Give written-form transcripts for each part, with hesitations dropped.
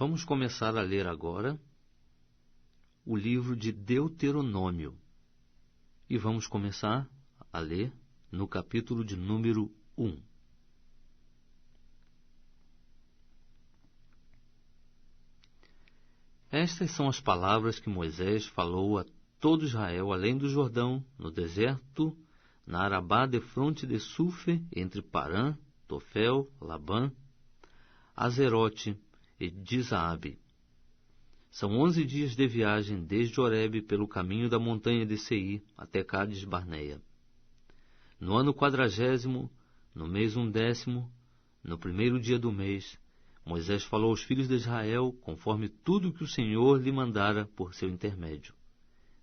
Vamos começar a ler agora o livro de Deuteronômio. E vamos começar a ler no capítulo de número 1. Estas são as palavras que Moisés falou a todo Israel, além do Jordão, no deserto, na Arabá, defronte de Sufe, entre Parã, Tofel, Labã, Azerote e Dizaabe. São 11 dias de viagem desde Horebe pelo caminho da montanha de Seir até Cádiz Barneia. No ano 40º, no mês 11º, no primeiro dia do mês, Moisés falou aos filhos de Israel conforme tudo que o Senhor lhe mandara por seu intermédio.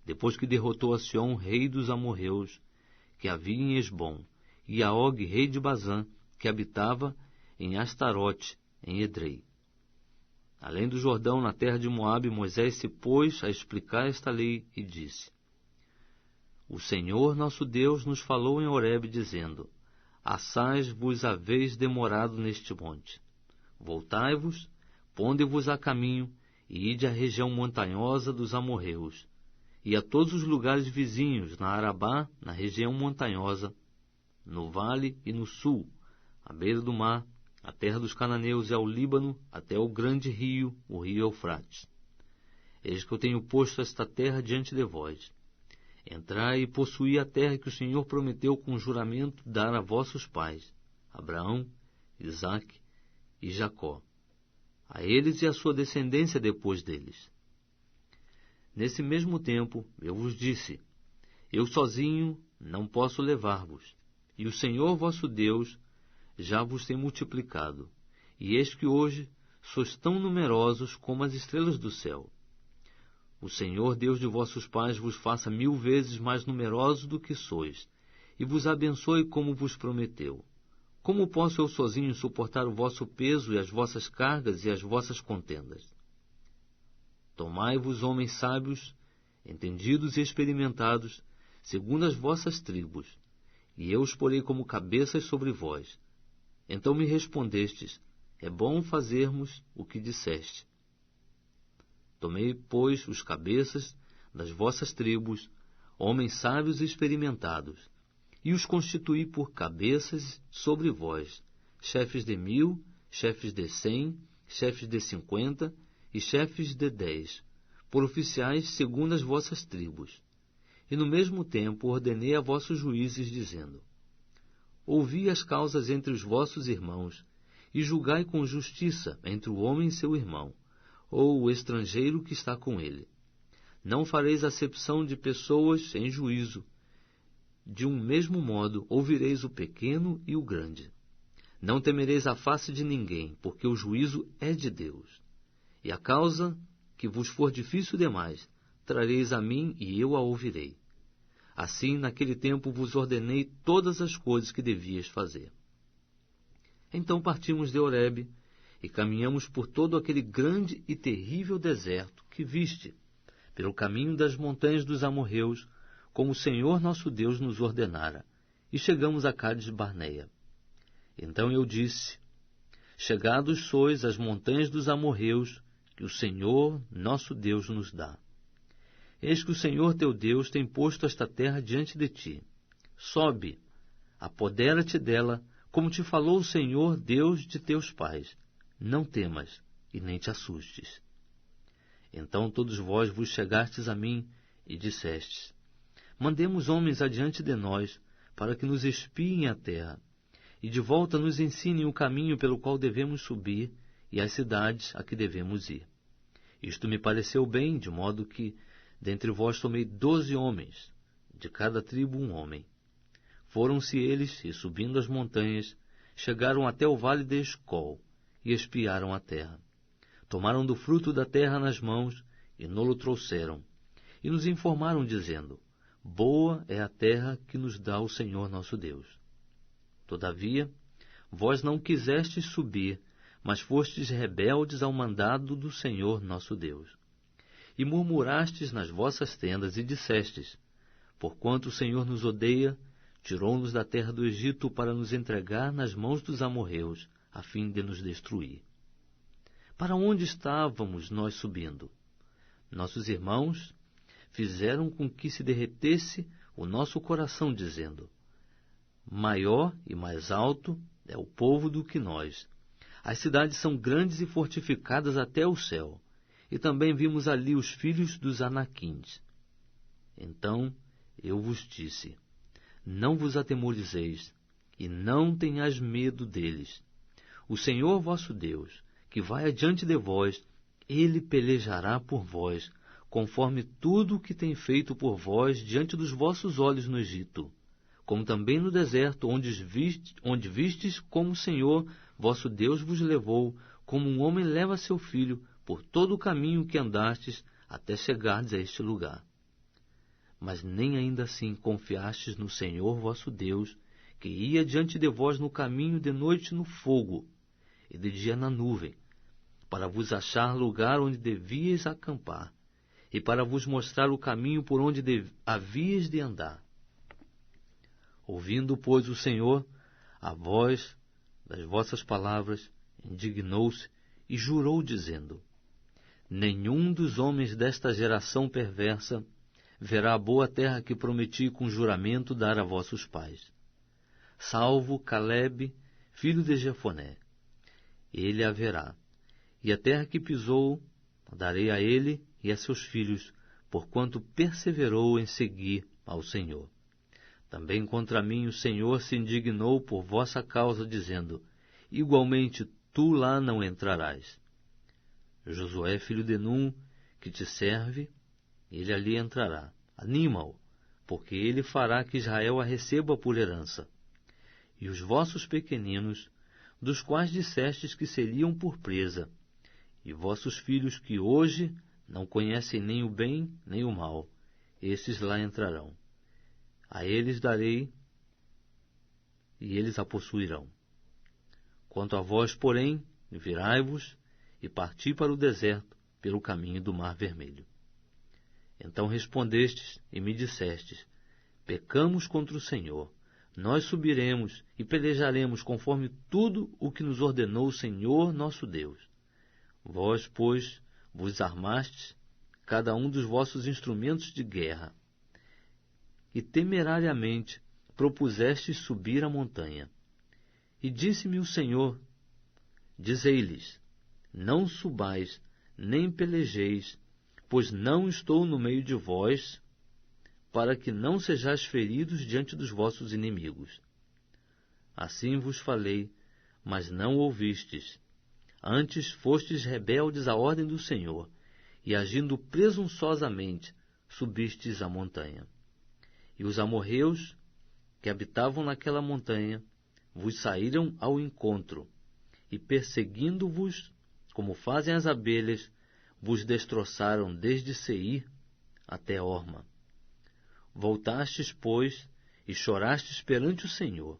Depois que derrotou a Sion, rei dos amorreus, que havia em Esbom, e a Og, rei de Bazã, que habitava em Astarote, em Edrei. Além do Jordão, na terra de Moabe, Moisés se pôs a explicar esta lei e disse: O Senhor nosso Deus nos falou em Horebe, dizendo: Assaz vos haveis demorado neste monte. Voltai-vos, ponde-vos a caminho, e ide à região montanhosa dos amorreus, e a todos os lugares vizinhos, na Arabá, na região montanhosa, no vale e no sul, à beira do mar, a terra dos cananeus e ao Líbano, até o grande rio, o rio Eufrates. Eis que eu tenho posto esta terra diante de vós. Entrai e possuí a terra que o Senhor prometeu com juramento dar a vossos pais, Abraão, Isaque e Jacó, a eles e a sua descendência depois deles. Nesse mesmo tempo, eu vos disse: Eu sozinho não posso levar-vos, e o Senhor vosso Deus já vos tem multiplicado, e eis que hoje sois tão numerosos como as estrelas do céu. O Senhor Deus de vossos pais vos faça 1000 vezes mais numerosos do que sois, e vos abençoe como vos prometeu. Como posso eu sozinho suportar o vosso peso e as vossas cargas e as vossas contendas? Tomai-vos homens sábios, entendidos e experimentados, segundo as vossas tribos, e eu os porei como cabeças sobre vós. Então me respondestes: É bom fazermos o que disseste. Tomei, pois, os cabeças das vossas tribos, homens sábios e experimentados, e os constituí por cabeças sobre vós, chefes de 1000, chefes de 100, chefes de 50 e chefes de 10, por oficiais segundo as vossas tribos. E no mesmo tempo ordenei a vossos juízes, dizendo: Ouvi as causas entre os vossos irmãos, e julgai com justiça entre o homem e seu irmão, ou o estrangeiro que está com ele. Não fareis acepção de pessoas em juízo. De um mesmo modo ouvireis o pequeno e o grande. Não temereis a face de ninguém, porque o juízo é de Deus. E a causa que vos for difícil demais, trareis a mim e eu a ouvirei. Assim, naquele tempo vos ordenei todas as coisas que devias fazer. Então partimos de Horebe e caminhamos por todo aquele grande e terrível deserto que viste, pelo caminho das montanhas dos amorreus, como o Senhor nosso Deus nos ordenara, e chegamos a Cádiz Barneia. Então eu disse: Chegados sois às montanhas dos amorreus, que o Senhor nosso Deus nos dá. Eis que o Senhor teu Deus tem posto esta terra diante de ti. Sobe, apodera-te dela, como te falou o Senhor Deus de teus pais. Não temas, e nem te assustes. Então todos vós vos chegastes a mim, e dissestes: Mandemos homens adiante de nós, para que nos espiem a terra, e de volta nos ensinem o caminho pelo qual devemos subir, e as cidades a que devemos ir. Isto me pareceu bem, de modo que dentre vós tomei 12 homens, de cada tribo um homem. Foram-se eles, e subindo as montanhas, chegaram até o vale de Escol, e espiaram a terra. Tomaram do fruto da terra nas mãos, e no-lo trouxeram, e nos informaram, dizendo: Boa é a terra que nos dá o Senhor nosso Deus. Todavia, vós não quisestes subir, mas fostes rebeldes ao mandado do Senhor nosso Deus. E murmurastes nas vossas tendas e dissestes: Porquanto o Senhor nos odeia, tirou-nos da terra do Egito para nos entregar nas mãos dos amorreus, a fim de nos destruir. Para onde estávamos nós subindo? Nossos irmãos fizeram com que se derretesse o nosso coração, dizendo: maior e mais alto é o povo do que nós. As cidades são grandes e fortificadas até o céu. E também vimos ali os filhos dos Anaquins. Então eu vos disse: não vos atemorizeis, e não tenhais medo deles. O Senhor vosso Deus, que vai adiante de vós, ele pelejará por vós, conforme tudo o que tem feito por vós diante dos vossos olhos no Egito, como também no deserto, onde vistes como o Senhor vosso Deus vos levou, como um homem leva seu filho, por todo o caminho que andastes, até chegardes a este lugar. Mas nem ainda assim confiastes no Senhor vosso Deus, que ia diante de vós no caminho de noite no fogo, e de dia na nuvem, para vos achar lugar onde devíeis acampar, e para vos mostrar o caminho por onde havíeis de andar. Ouvindo, pois, o Senhor a voz das vossas palavras, indignou-se e jurou, dizendo: nenhum dos homens desta geração perversa verá a boa terra que prometi com juramento dar a vossos pais, salvo Calebe, filho de Jefoné. Ele a verá, e a terra que pisou darei a ele e a seus filhos, porquanto perseverou em seguir ao Senhor. Também contra mim o Senhor se indignou por vossa causa, dizendo: igualmente tu lá não entrarás. Josué, filho de Num, que te serve, ele ali entrará. Anima-o, porque ele fará que Israel a receba por herança. E os vossos pequeninos, dos quais dissestes que seriam por presa, e vossos filhos que hoje não conhecem nem o bem nem o mal, esses lá entrarão. A eles darei, e eles a possuirão. Quanto a vós, porém, virai-vos e parti para o deserto, pelo caminho do Mar Vermelho. Então respondestes e me dissestes: pecamos contra o Senhor. Nós subiremos e pelejaremos conforme tudo o que nos ordenou o Senhor nosso Deus. Vós, pois, vos armastes, cada um dos vossos instrumentos de guerra, e temerariamente propusestes subir a montanha. E disse-me o Senhor: dizei-lhes: não subais, nem pelejeis, pois não estou no meio de vós, para que não sejais feridos diante dos vossos inimigos. Assim vos falei, mas não ouvistes. Antes fostes rebeldes à ordem do Senhor, e agindo presunçosamente, subistes a montanha. E os amorreus, que habitavam naquela montanha, vos saíram ao encontro, e perseguindo-vos, como fazem as abelhas, vos destroçaram desde Seir até Horma. Voltastes, pois, e chorastes perante o Senhor,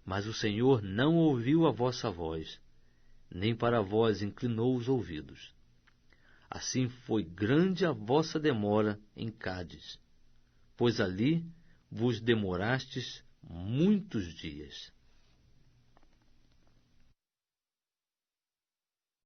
mas o Senhor não ouviu a vossa voz, nem para vós inclinou os ouvidos. Assim foi grande a vossa demora em Cádiz, pois ali vos demorastes muitos dias.